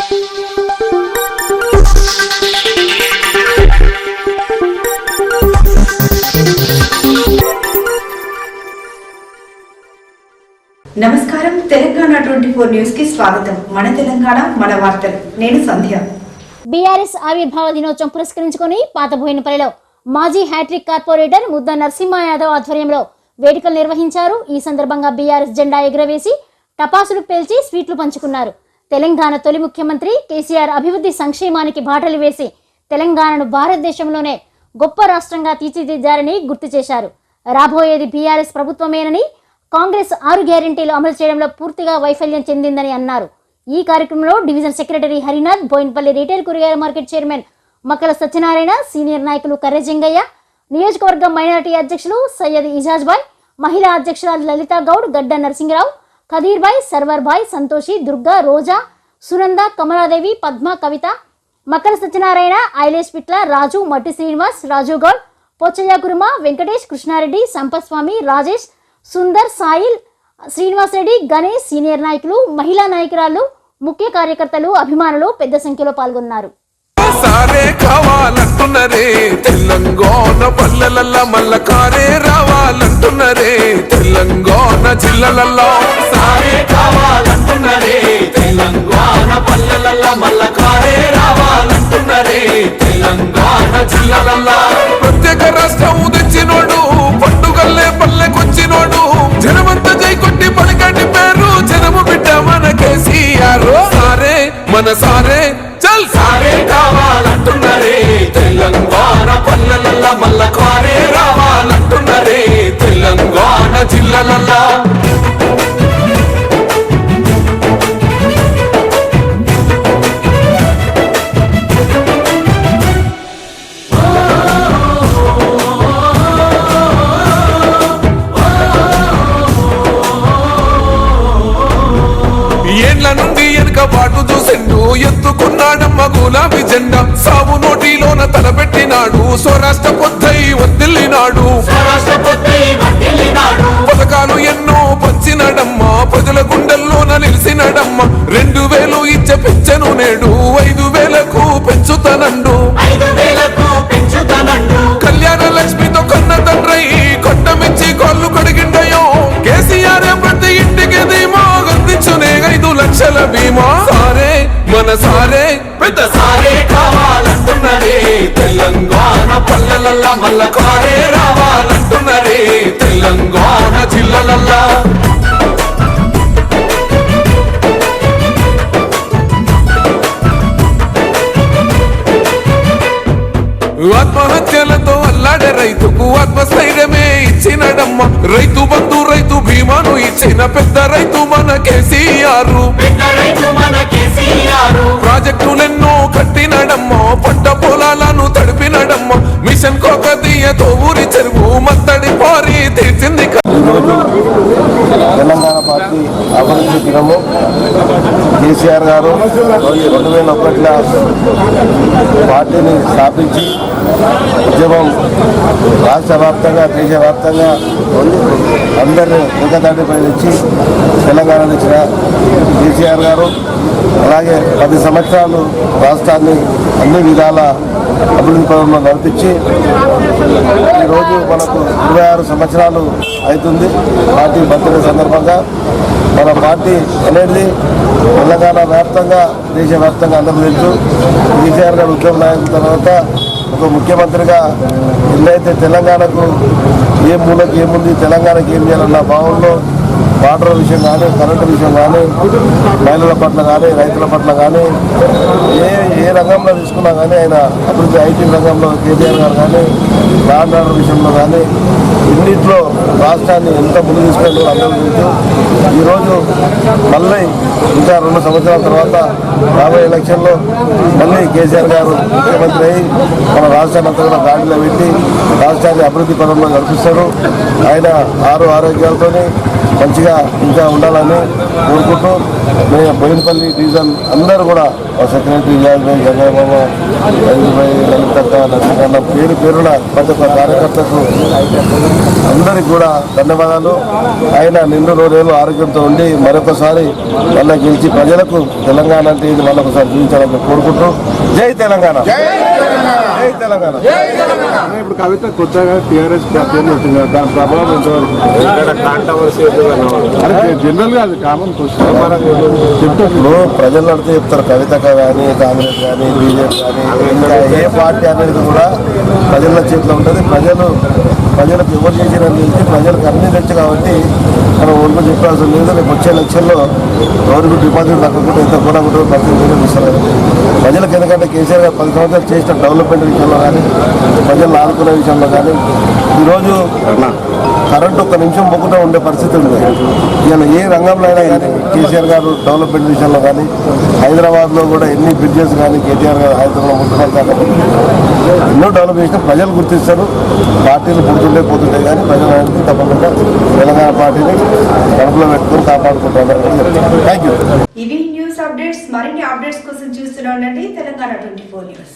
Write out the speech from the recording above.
నమస్కారం. తెలంగాణ 24 న్యూస్ కి స్వాగతం. మన తెలంగాణ మన వార్తలు. నేను సంధ్య. బీఆర్ఎస్ ఆవిర్భావ దినోత్సవం పురస్కరించుకొని పాతబోయినపల్లిలో మాజీ హ్యాట్రిక్ కార్పొరేటర్ ముద్ద నరసింహ యాదవ్ ఆధ్వర్యంలో వేడుకలు నిర్వహించారు. ఈ సందర్భంగా బీఆర్ఎస్ జెండా ఎగురవేసి టపాసులు పేల్చి స్వీట్లు పంచుకున్నారు. తెలంగాణ తొలి ముఖ్యమంత్రి కేసీఆర్ అభివృద్ధి సంక్షేమానికి బాటలు వేసి తెలంగాణను భారతదేశంలోనే గొప్ప రాష్ట్రంగా తీర్చిదిద్దారని గుర్తు చేశారు. రాబోయేది బీఆర్ఎస్ ప్రభుత్వమేనని, కాంగ్రెస్ 6 గ్యారెంటీలు అమలు చేయడంలో పూర్తిగా వైఫల్యం చెందిందని అన్నారు. ఈ కార్యక్రమంలో division secretary Harinath, Boinpally retail కూరగాయల market chairman Makkala Satyanarayana, senior నాయకులు కర్రెజంగయ్య, నియోజకవర్గం మైనారిటీ అధ్యక్షులు సయ్యద్ ఇజాజ్ బాయ్, మహిళా అధ్యక్షురాలు లలితా గౌడ్, గడ్డ నరసింహరావు, ఖదీర్ బాయ్, సర్వర్ బాయ్, సంతోషి, దుర్గా, రోజా, సునంద, కమలాదేవి, పద్మ, కవిత, మక్కల సత్యనారాయణ, ఐలేష్ పిట్ల, రాజు, మట్టి శ్రీనివాస్, రాజు గౌడ్, పోచయ్య కుర్మ, వెంకటేష్, కృష్ణారెడ్డి, సంపస్వామి, రాజేష్, సుందర్, సాయిల్, శ్రీనివాస్ రెడ్డి, గణేష్, సీనియర్ నాయకులు, మహిళా నాయకురాలు, ముఖ్య కార్యకర్తలు, అభిమానులు పెద్ద సంఖ్యలో పాల్గొన్నారు. సారే కావాలంటున్నరే తెలంగాణ పల్లెలల్ల మల్ల కారే రావాలంటున్నరే తెలంగాణ జిల్లలల్లో సారే కావాలంటున్నరే తెలంగాణ పల్లెలల్ల మల్ల కారే రావాలంటున్నరే తెలంగాణ జిల్లలల్లో ప్రత్యేక రాష్ట్రం తెచ్చినోడు పండుగల్లే పల్లెకొచ్చినోడు జనమంతా జై కొట్టి పలికండి పేరు జనము బిడ్డ మన కేసీఆర్ సారే మన సారే చల్ సారే కావాలంటున్నరే తెలంగాణ పల్లెలల్ల మల్ల కారే రావాలంటున్నరే తెలంగాణ జిల్లలల్లో ఏండ్ల నుండి వెనుక బాటు చూసిండు ఎత్తుకున్నాడమ్మ గులాబీ జెండా సాగు నోటిలోన తలబెట్టినాడు స్వరాష్ట్ర పొద్దై వర్దిల్లినాడు పథకాలు ఎన్నో పంచినాడమ్మ ప్రజల గుండెల్లోన నిలిచినాడమ్మ 2000 ఇచ్చే పెంచెను నేడు 5000కు పెంచుతానండు కళ్యాణ లక్ష్మితో కన్న తండ్రై కొట్టమిచ్చి కాళ్ళు కడిగిండయో కేసీఆర్ ప్రతి ఇంటికి ధీమా అందించునే 5 లక్షల బీమా సారే మన సారే పెద్ద సారే కావాలంటున్నరే తెలంగాణ పల్లెలల్ల మల్ల కారే రావాలంటున్నరే తెలంగాణ జిల్లలల్లా ఆత్మహత్యలతో అల్లాడే రైతుకు ఆత్మస్థైర్యమే ఇచ్చినడమ్మ రైతు బంధు రైతు బీమాను ఇచ్చిన పెద్ద రైతు మన కేసీఆర్ ప్రాజెక్టులెన్నో కట్టినడమ్మ పంట పొలాలను తడిపినడమ్మ మిషన్ కోకదీయతో ఊరి చెరువు మత్తడి పారి తీర్చింది. తెలంగాణ పార్టీ అభివృద్ధి దినము కేసీఆర్ గారు 2001లో పార్టీని స్థాపించి ఉద్యమం రాష్ట్ర వ్యాప్తంగా దేశవ్యాప్తంగా అందరినీ ఏకతాటిపై తెచ్చి తెలంగాణ ఇచ్చిన కేసీఆర్ గారు అలాగే 10 సంవత్సరాలు రాష్ట్రాన్ని అన్ని విధాల అభివృద్ధి పదంలో నడిపించి ఈరోజు మనకు 26 సంవత్సరాలు అవుతుంది పార్టీ బర్త్డే సందర్భంగా. మన పార్టీ అనేది తెలంగాణ వ్యాప్తంగా దేశవ్యాప్తంగా అందరూ తెలుసు. కేసీఆర్ గారు ఉద్యమ నాయకుల తర్వాత ఒక ముఖ్యమంత్రిగా ఎన్నైతే తెలంగాణకు ఏ మూలకి ఏముంది తెలంగాణకి ఏం చేయాలన్న భావంలో వాటర్ విషయం కానీ కరెంటు విషయం కానీ మహిళల పట్ల కానీ రైతుల పట్ల కానీ ఏ రంగంలో తీసుకున్నా కానీ ఆయన అభివృద్ధి ఐటీ రంగంలో కేసీఆర్ గారు కానీ ల్యాండ్ ఆర్డర్ విషయంలో కానీ ఇన్నింటిలో రాష్ట్రాన్ని ఎంత ముందు తీసుకెళ్ళి అందరూ తెలుసు. ఈరోజు మళ్ళీ ఇంకా 2 సంవత్సరాల తర్వాత రాబోయే ఎలక్షన్లో మళ్ళీ కేసీఆర్ గారు ముఖ్యమంత్రి అయ్యి మన రాష్ట్రాన్ని అంతా కూడా గాడిలో పెట్టి రాష్ట్రాన్ని అభివృద్ధి పదంలో నడిపిస్తారు. ఆయన ఆరోగ్యాలతో మంచిగా ఇంకా ఉండాలని కోరుకుంటూ మేము బోయినపల్లి డివిజన్ అందరూ కూడా సెక్రటరీ జగన్బాబు లలితక్క నరసింహన్న పేరున ప్రతి ఒక్క కార్యకర్తకు అందరికి కూడా ధన్యవాదాలు. ఆయన నిండు రోజులు ఆరోగ్యంతో ఉండి మరొకసారి మళ్ళీ గెలిచి ప్రజలకు తెలంగాణ అంటే ఇది మళ్ళొకసారి చూపించాలని కోరుకుంటూ జై తెలంగాణ, జై తెలంగాణ. ఇప్పుడు కవిత కొత్తగా టీఆర్ఎస్ పార్టీని వచ్చింది, దాని ప్రభావం ఎంతవరకు? జనరల్ గా అది కామన్ క్వశ్చన్. ఇప్పుడు ప్రజలు అడితే చెప్తారు కవిత కానీ కాంగ్రెస్ కానీ బీజేపీ కానీ ఇంకా ఏ పార్టీ అనేది కూడా ప్రజల చేతిలో ఉంటుంది. ప్రజలకు ఎవరు చేసినది ప్రజలకు అన్ని తెలుసు కాబట్టి మనం ఒళ్ళు చెప్పాల్సిన లేదు. రేపు వచ్చే ఎలక్షన్లో ఎవరికి డిపాజిట్ తగ్గకుండా ఎంత కూడా కూడా పరిస్థితి ఇస్తారు ప్రజలకు. ఎందుకంటే కేసీఆర్ గారు 10 సంవత్సరాలు చేసిన డెవలప్మెంట్ విషయంలో కానీ ప్రజలు ఆదుకునే విషయంలో కానీ ఈరోజు కరెంట్ ఒక్క నిమిషం పోకుండా ఉండే పరిస్థితి ఉంది. ఇలా ఏ రంగంలో అయినా కానీ కేసీఆర్ గారు డెవలప్మెంట్ విషయంలో కానీ హైదరాబాద్లో కూడా ఎన్ని బ్రిడ్జెస్ కానీ కేటీఆర్ గారు హైదరాబాద్ ముఖ్యమంత్రి ఎన్నో డెవలప్ చేసిన ప్రజలు గుర్తిస్తారు. పార్టీలు పుడుతుంటే పోతుంటే కానీ ప్రజలు అనేది తప్పకుండా తెలంగాణ పార్టీని కడుపులో పెట్టుకుని కాపాడుకుంటున్నారు. Thank you. ఇవి న్యూస్ అప్డేట్స్. మరిన్ని అప్డేట్స్ కోసం చూస్తూనే ఉండండి తెలంగాణ 24 న్యూస్.